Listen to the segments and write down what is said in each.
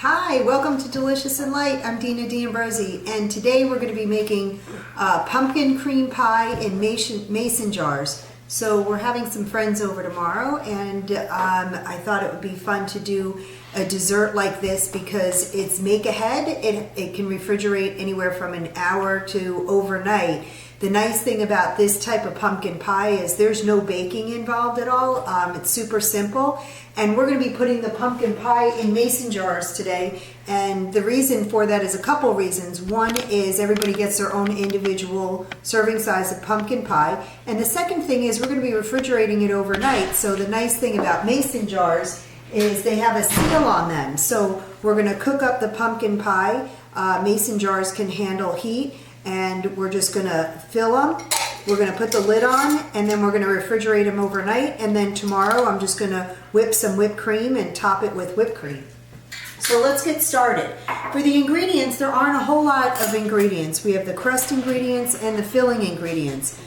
Hi, welcome to Delicious and Light. I'm Dina D'Ambrosi, and today we're going to be making pumpkin cream pie in mason jars. So we're having some friends over tomorrow, and I thought it would be fun to do a dessert like this because it's make ahead. It can refrigerate anywhere from an hour to overnight. The nice thing about this type of pumpkin pie is there's no baking involved at all. It's super simple. And we're going to be putting the pumpkin pie in mason jars today. And the reason for that is a couple reasons. One is everybody gets their own individual serving size of pumpkin pie. And the second thing is we're going to be refrigerating it overnight. So the nice thing about mason jars is they have a seal on them. So we're going to cook up the pumpkin pie. Mason jars can handle heat. And we're just going to fill them. We're going to put the lid on, and then we're going to refrigerate them overnight. And then tomorrow I'm just going to whip some whipped cream and top it with whipped cream. So let's get started. For the ingredients, there aren't a whole lot of ingredients. We have the crust ingredients and the filling ingredients.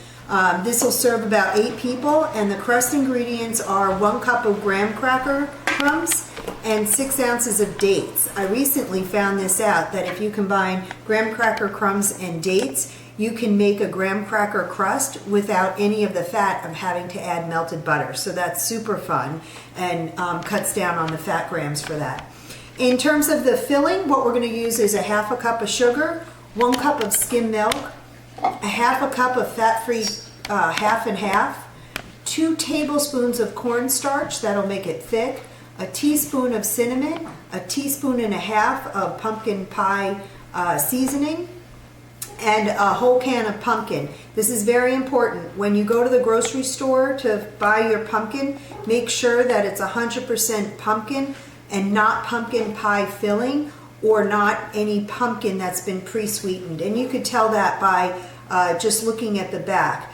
This will serve about 8 people, and the crust ingredients are 1 cup of graham cracker crumbs and 6 ounces of dates. I recently found this out, that if you combine graham cracker crumbs and dates, you can make a graham cracker crust without any of the fat of having to add melted butter. So that's super fun and cuts down on the fat grams for that. In terms of the filling, what we're going to use is a half a cup of sugar, 1 cup of skim milk, a half a cup of fat-free half and half, 2 tablespoons of cornstarch, that'll make it thick, a teaspoon of cinnamon, a teaspoon and a half of pumpkin pie seasoning, and a whole can of pumpkin. This is very important. When you go to the grocery store to buy your pumpkin, make sure that it's 100% pumpkin and not pumpkin pie filling or not any pumpkin that's been pre-sweetened. And you could tell that by just looking at the back.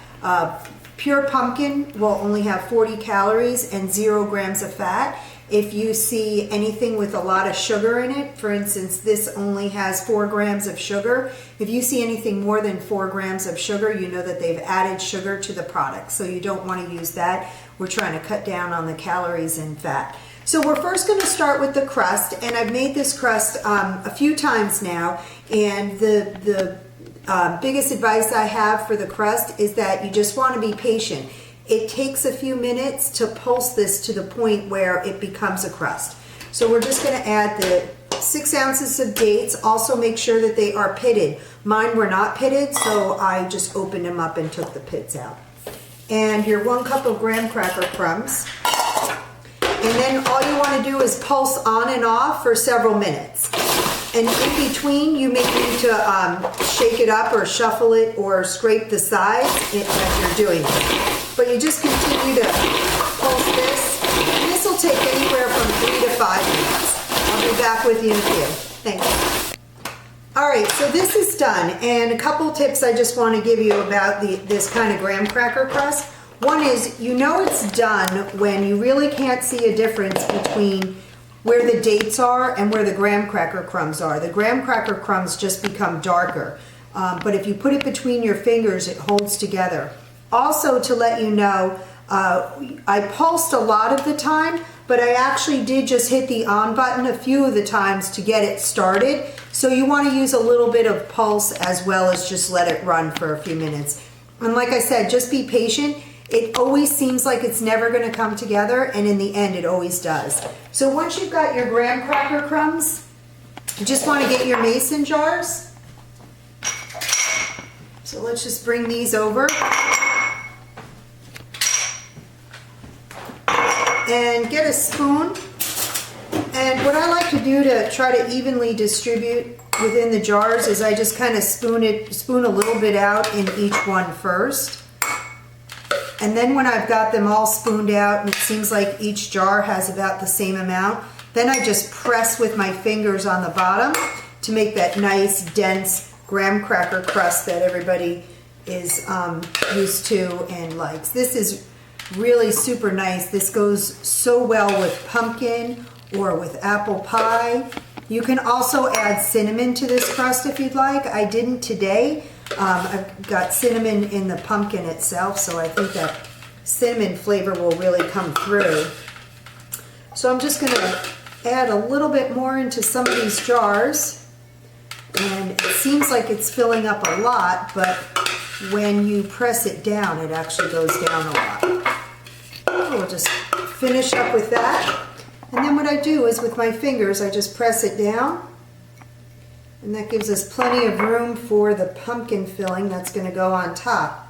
Pure pumpkin will only have 40 calories and 0 grams of fat. If you see anything with a lot of sugar in it, for instance, this only has 4 grams of sugar. If you see anything more than 4 grams of sugar, you know that they've added sugar to the product. So you don't want to use that. We're trying to cut down on the calories and fat. So we're first going to start with the crust, and I've made this crust a few times now, and the biggest advice I have for the crust is that you just want to be patient. It takes a few minutes to pulse this to the point where it becomes a crust. So we're just going to add the 6 ounces of dates. Also make sure that they are pitted. Mine were not pitted, so I just opened them up and took the pits out. And your 1 cup of graham cracker crumbs. And then all you want to do is pulse on and off for several minutes. And in between, you may need to shake it up or shuffle it or scrape the sides as you're doing it. But you just continue to pulse this. And this will take anywhere from 3 to 5 minutes. I'll be back with you in a few. Thank you. All right, so this is done. And a couple tips I just want to give you about this kind of graham cracker crust. One is, you know it's done when you really can't see a difference between where the dates are and where the graham cracker crumbs are. The graham cracker crumbs just become darker. But if you put it between your fingers, it holds together. Also, to let you know, I pulsed a lot of the time, but I actually did just hit the on button a few of the times to get it started. So you want to use a little bit of pulse as well as just let it run for a few minutes. And like I said, just be patient. It always seems like it's never going to come together, and in the end it always does. So once you've got your graham cracker crumbs, you just want to get your mason jars. So let's just bring these over. And get a spoon. And what I like to do to try to evenly distribute within the jars is I just kind of spoon a little bit out in each one first. And then when I've got them all spooned out and it seems like each jar has about the same amount, then I just press with my fingers on the bottom to make that nice, dense graham cracker crust that everybody is used to and likes. This is really super nice. This goes so well with pumpkin or with apple pie. You can also add cinnamon to this crust if you'd like. I didn't today. I've got cinnamon in the pumpkin itself, so I think that cinnamon flavor will really come through. So I'm just going to add a little bit more into some of these jars. And it seems like it's filling up a lot, but when you press it down, it actually goes down a lot. We'll just finish up with that. And then what I do is with my fingers, I just press it down. And that gives us plenty of room for the pumpkin filling that's going to go on top.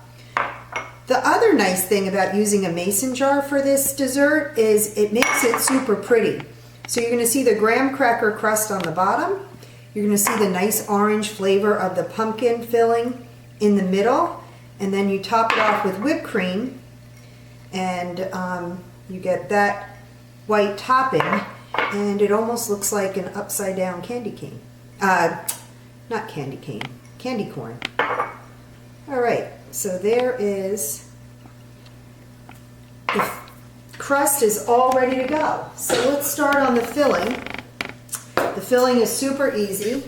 The other nice thing about using a mason jar for this dessert is it makes it super pretty. So you're going to see the graham cracker crust on the bottom. You're going to see the nice orange flavor of the pumpkin filling in the middle. And then you top it off with whipped cream. And you get that white topping. And it almost looks like an upside down candy cane. Not candy cane, candy corn. All right, so there is, the crust is all ready to go. So let's start on the filling. The filling is super easy.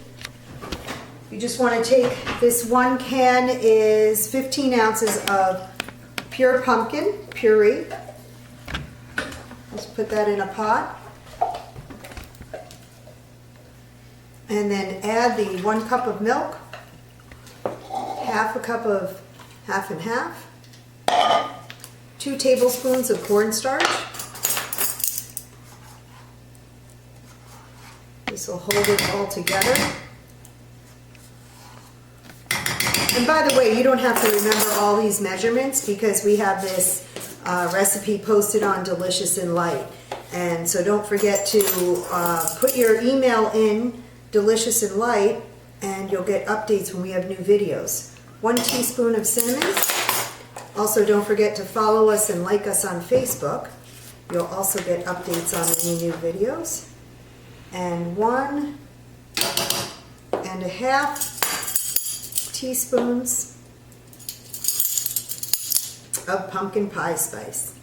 You just want to take this one can is 15 ounces of pure pumpkin puree. Let's put that in a pot. And then add the 1 cup of milk, half a cup of half and half, 2 tablespoons of cornstarch. This will hold it all together. And by the way, you don't have to remember all these measurements because we have this recipe posted on Delicious and Light. And so don't forget to put your email in Delicious and Light, and you'll get updates when we have new videos. 1 teaspoon of cinnamon. Also, don't forget to follow us and like us on Facebook. You'll also get updates on any new videos. And 1.5 teaspoons of pumpkin pie spice.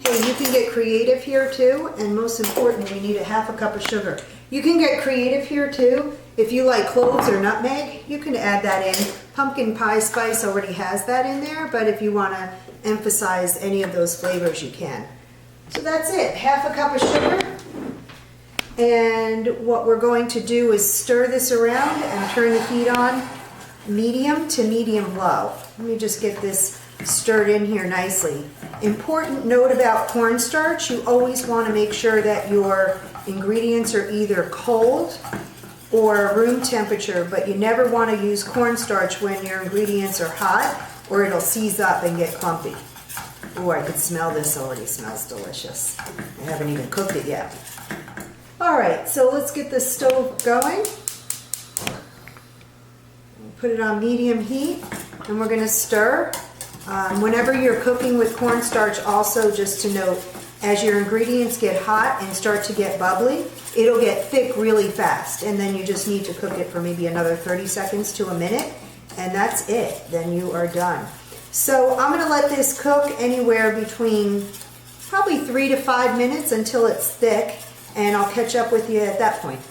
Hey, you can get creative here too, and most importantly, you need 1/2 cup of sugar. You can get creative here too. If you like cloves or nutmeg, you can add that in. Pumpkin pie spice already has that in there, but if you want to emphasize any of those flavors, you can. So that's it, 1/2 cup of sugar. And what we're going to do is stir this around and turn the heat on medium to medium low. Let me just get this stirred in here nicely. Important note about cornstarch, you always want to make sure that your ingredients are either cold or room temperature, but you never want to use cornstarch when your ingredients are hot or it'll seize up and get clumpy. Oh, I could smell this already. It smells delicious. I haven't even cooked it yet. All right, so let's get the stove going. Put it on medium heat and we're going to stir. Whenever you're cooking with cornstarch, also just to note, as your ingredients get hot and start to get bubbly, it'll get thick really fast, and then you just need to cook it for maybe another 30 seconds to a minute, and that's it. Then you are done. So I'm going to let this cook anywhere between probably 3 to 5 minutes until it's thick, and I'll catch up with you at that point.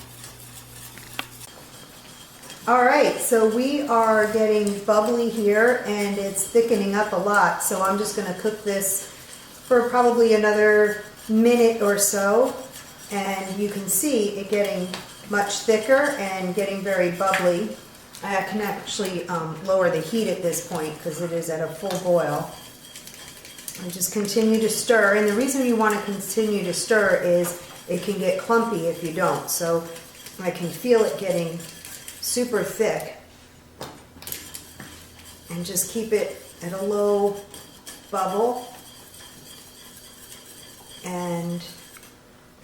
All right, so we are getting bubbly here and it's thickening up a lot, so I'm just going to cook this for probably another minute or so, and you can see it getting much thicker and getting very bubbly. I can actually lower the heat at this point because it is at a full boil. And just continue to stir, and the reason you want to continue to stir is it can get clumpy if you don't. So I can feel it getting super thick, and just keep it at a low bubble and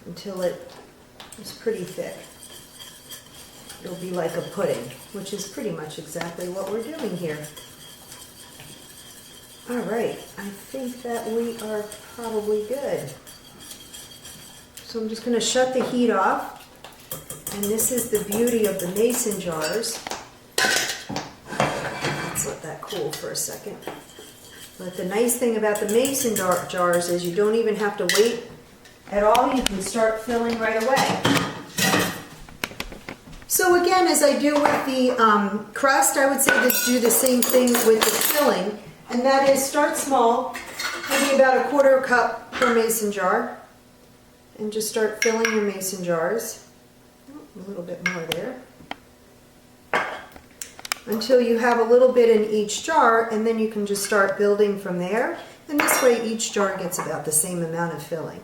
until it is pretty thick. It'll be like a pudding, which is pretty much exactly what we're doing here. All right, I think that we are probably good. So I'm just going to shut the heat off. And this is the beauty of the mason jars. Let's let that cool for a second. But the nice thing about the mason jars is you don't even have to wait at all. You can start filling right away. So again, as I do with the crust, I would say to do the same thing with the filling. And that is start small, maybe about 1/4 cup per mason jar. and just start filling your mason jars. A little bit more there. Until you have a little bit in each jar, and then you can just start building from there. And this way each jar gets about the same amount of filling.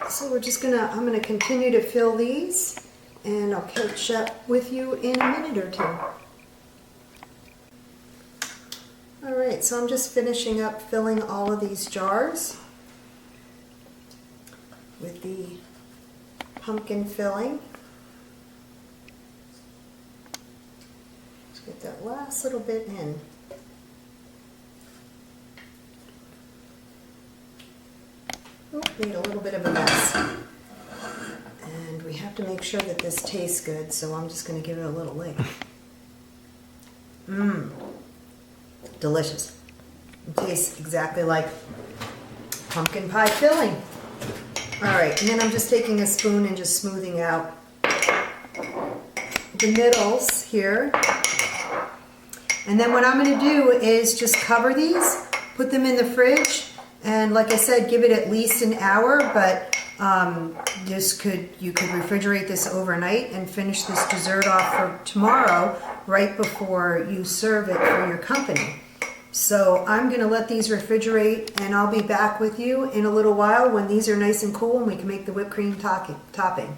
So I'm gonna continue to fill these, and I'll catch up with you in a minute or two. All right, so I'm just finishing up filling all of these jars with the pumpkin filling. Let's get that last little bit in. Oh, made a little bit of a mess. And we have to make sure that this tastes good, so I'm just going to give it a little lick. Mmm. Delicious. It tastes exactly like pumpkin pie filling. All right, and then I'm just taking a spoon and just smoothing out the middles here. And then what I'm going to do is just cover these, put them in the fridge, and like I said, give it at least an hour, but you could refrigerate this overnight and finish this dessert off for tomorrow right before you serve it for your company. So I'm going to let these refrigerate, and I'll be back with you in a little while when these are nice and cool and we can make the whipped cream topping.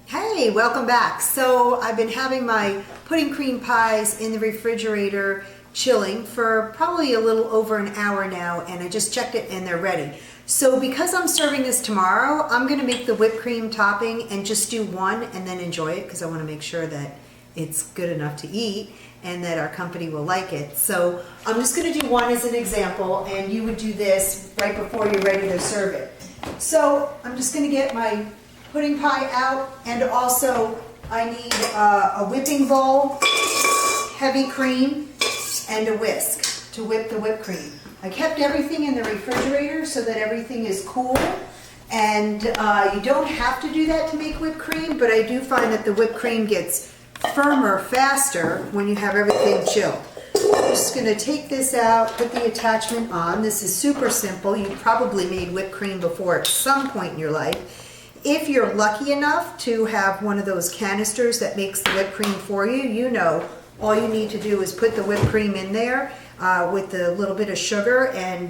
Hey, welcome back. So I've been having my pudding cream pies in the refrigerator chilling for probably a little over an hour now, and I just checked it and they're ready. So because I'm serving this tomorrow, I'm going to make the whipped cream topping and just do one and then enjoy it, because I want to make sure that it's good enough to eat and that our company will like it. So I'm just going to do one as an example, and you would do this right before you're ready to serve it. So I'm just going to get my pudding pie out, and also I need a whipping bowl, heavy cream, and a whisk to whip the whipped cream. I kept everything in the refrigerator so that everything is cool, and you don't have to do that to make whipped cream, but I do find that the whipped cream gets firmer faster when you have everything chilled. I'm just going to take this out, put the attachment on. This is super simple. You've probably made whipped cream before at some point in your life. If you're lucky enough to have one of those canisters that makes the whipped cream for you, you know all you need to do is put the whipped cream in there with a little bit of sugar, and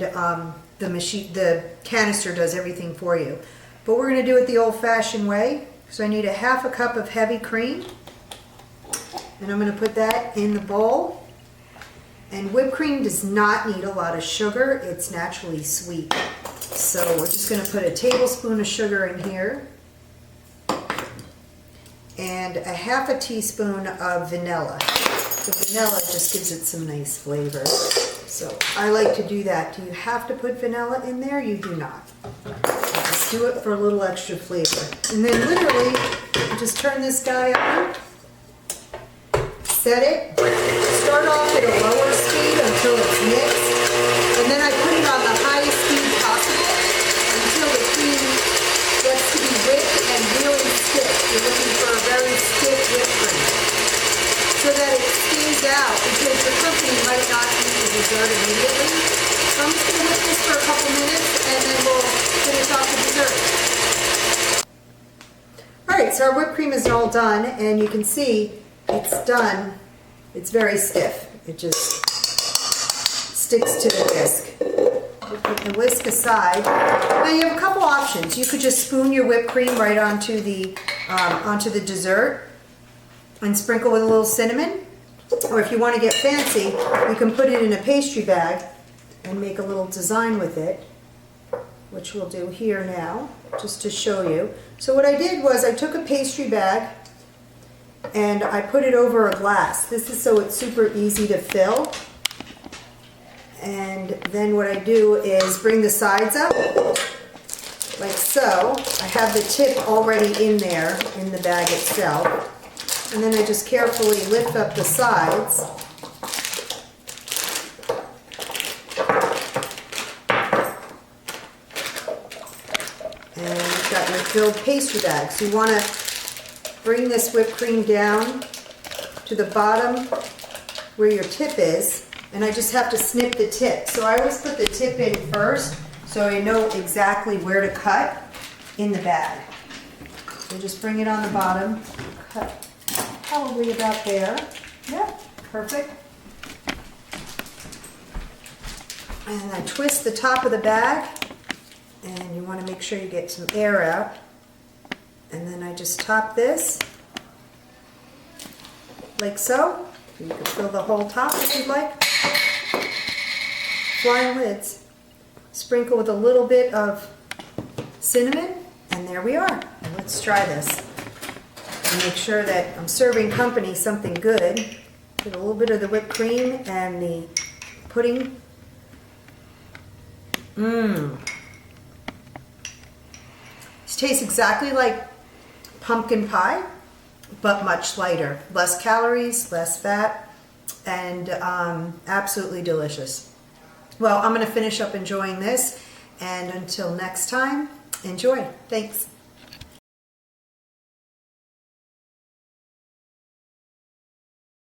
the canister does everything for you. But we're going to do it the old-fashioned way. So I need a half a cup of heavy cream, and I'm going to put that in the bowl. And whipped cream does not need a lot of sugar. It's naturally sweet. So we're just going to put a tablespoon of sugar in here, and a half a teaspoon of vanilla. The vanilla just gives it some nice flavor. So I like to do that. Do you have to put vanilla in there? You do not. Just do it for a little extra flavor. And then literally, just turn this guy on, set it, start off at a lower speed until it's mixed, and then I put it on the highest speed possible until the cream gets to be whipped and really stiff. You're looking for a very stiff whipped cream, so that it stays out, because your company might not eat the dessert immediately. So I'm just going to whip this for a couple minutes, and then we'll finish off the dessert. Alright, so our whipped cream is all done, and you can see it's done. It's very stiff. It just sticks to the whisk. We'll put the whisk aside. Now you have a couple options. You could just spoon your whipped cream right onto the dessert and sprinkle with a little cinnamon. Or if you want to get fancy, you can put it in a pastry bag and make a little design with it, which we'll do here now, just to show you. So what I did was I took a pastry bag and I put it over a glass. This is so it's super easy to fill. And then what I do is bring the sides up, like so. I have the tip already in there in the bag itself. And then I just carefully lift up the sides. And you've got your filled pastry bag. So you want to bring this whipped cream down to the bottom where your tip is, and I just have to snip the tip. So I always put the tip in first so I know exactly where to cut in the bag. So just bring it on the bottom, cut probably about there. Yep, perfect. And I twist the top of the bag, and you want to make sure you get some air out. And then I just top this like so. You can fill the whole top if you'd like. Flying lids. Sprinkle with a little bit of cinnamon, and there we are. Let's try this. And make sure that I'm serving company something good. Put a little bit of the whipped cream and the pudding. Mmm. This tastes exactly like pumpkin pie, but much lighter. Less calories, less fat, and absolutely delicious. Well, I'm going to finish up enjoying this, and until next time, enjoy. Thanks.